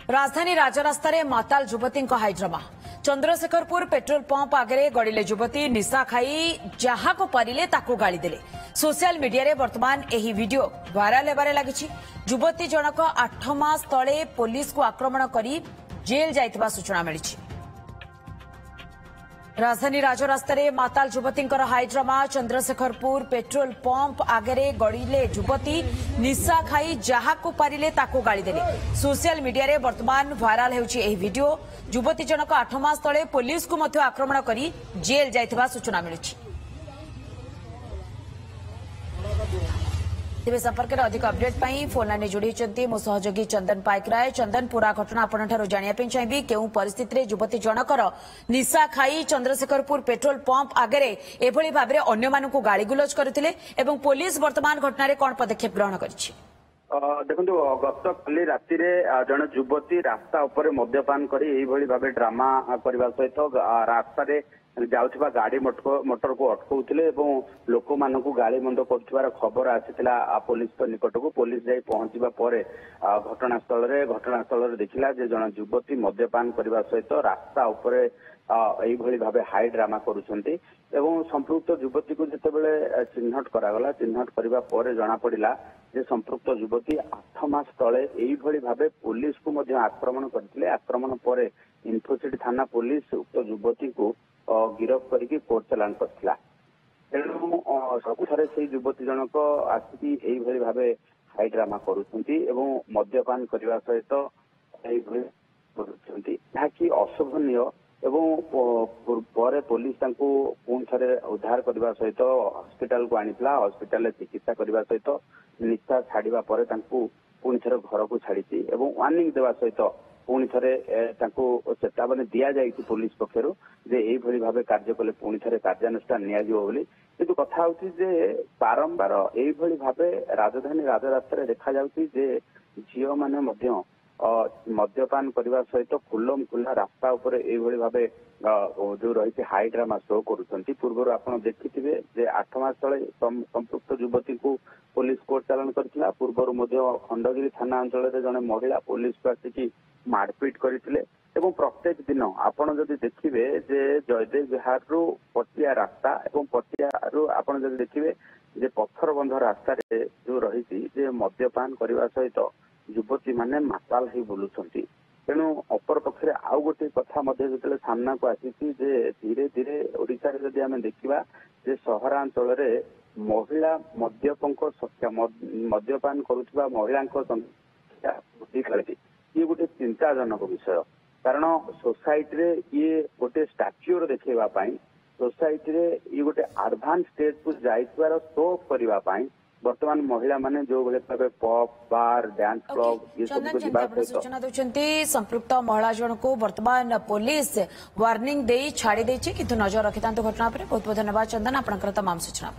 राजधानी राजरास्तार माताल युवती हाइड्रामा Chandrashekharpur petrol pump आगे गड़िले युवती निशा खाई जहा को पारिले ताकू गाड़ी देले। सोशल मीडिया रे वर्तमान एही वीडियो वायरल हेबारे लागिछि। युवती जनक 8 मास तले पुलिस को आक्रमण करी जेल जाइतिबा सूचना मिलिछि। राजधानी राजरास्तार माताल युवती हाइड्रामा चंद्रशेखरपुर पेट्रोल पंप आगे गड़िले युवती निशा खाई जहा को पारिले ताकू गाड़ी देले। सोशल मीडिया रे वर्तमान वायरल हेउछि एही वीडियो। युवती जनक 8 मास तले पुलिस को मध्य आक्रमण करी जेल जाइतिबा सूचना मिलिछि। तेज संपर्क में अधिक अपडेट पाई फोन लाइन जोड़ी मो सहयोगी चंदन पाइकराय। चंदन, पूरा घटना आपंठ जानापी चाहिए केउ परिस्थिति में युवती जनकर निशा खाई चंद्रशेखरपुर पेट्रोल पंप आगे एभली भाव में अन्य मानू गाड़ी गुलज करते पुलिस वर्तमान घटना कौन पदक्षेप ग्रहण कर देखो गत काली राति जन युवती रास्ता उपर मद्यपान कर भाव ड्रामा करने सहित रास्ता जाउथिबा गाड़ी मोटर को अटकाउथिले एवं लोक मानकु गाड़ी मंद करथिबार खबर आसीथिला पुलिस निकट को। पुलिस जाई पहुंचीबा परे घटनास्थल रे देखिला जे जन युवती मद्यपान करबा सहित रास्ता उपरे एई भली भाबे हाई ड्रामा करूछंती एवं संपृक्त युवती को जेतेबेले चिन्हट करागला। चिन्हट करबा परे जणा पड़िला जे संपृक्त युवती 8 मास तले एई भली भाबे पुलिस को मध्य आक्रमण करथिले। आक्रमण परे इन्फोसिटी थाना पुलिस उक्त युवती को गिरफ करके कोर्ट चालान करथिला। तेणु सबुठारे से युवती जनक आसिकी एई भली भाबे हाई ड्रामा करूछंती एवं मद्यपान करबा सहित एई भली करूछंती जाकी अशोभनीय एवं परे पुलिस तांको पुणी थे उद्धार करबा सहित हॉस्पिटल को आनिथिला। हॉस्पिटल चिकित्सा करबा सहित निशा छाड़िबा परे तांको पुणी थे घर को छाड़ी एवं वार्निंग देवा सहित पुणी थे चेतावनी दि जाए पुलिस पक्षर जे एई भली भाबे कार्य कले पुणी थे कार्यानुष्ठान नियाजिबो बोली। किंतु कथा होची जे बारंबार एई भली भाबे राजधानी राजरास्ता रे देखा जाउची जे झियो माने मध्य मद्यपान करने सहित खुलम खुला रास्ता उपर एभली भावे जो रही हाई ड्रामा शो करुँच। पूर्व आप देखिथे जे 8 मास तले संपृक्त युवती को पुलिस कोर्ट चालान करथिला। पूर्वर खंडगिरी थाना अंचल जड़े महिला पुलिस को आसिकी मारपिट करथिले एवं प्रत्येक दिन आपण जदि देखिबे जे जयदेव विहार रु पटिया रास्ता एवं पटिया रु आपण जदि देखिबे जे पत्थर बंध रास्ता रे जो रही जे मद्यपान करने सहित युवती माने माताल ही बुलुछंती। तेणु अपर पक्षरे आउ गोटे कथा जो सामना को आसी जे धीरे धीरे ओडिशा रे जदि आमे देखिबा जे सहरांचल रे महिला मद्यपंक संख्या मद्यपान करुवा महिला संख्या वृद्धि करे ये गोटे चिंताजनक विषय। कारण सोसाइटी रे ये गोटे स्टाच्यूर देखा सोसाइटी रे ये गोटे एडवांस स्टेज को जाइबार शो करने वर्तमान महिला माने जो भले पब बार डांस क्लब ये सब को सूचना देउछंती संपृक्त महिला जन को वर्तमान पुलिस वार्निंग दे छाड़ी देछि किंतु नजर रखितांत घटना पर। बहुत बहुत धन्यवाद चंदन आपनकर तमाम सूचना।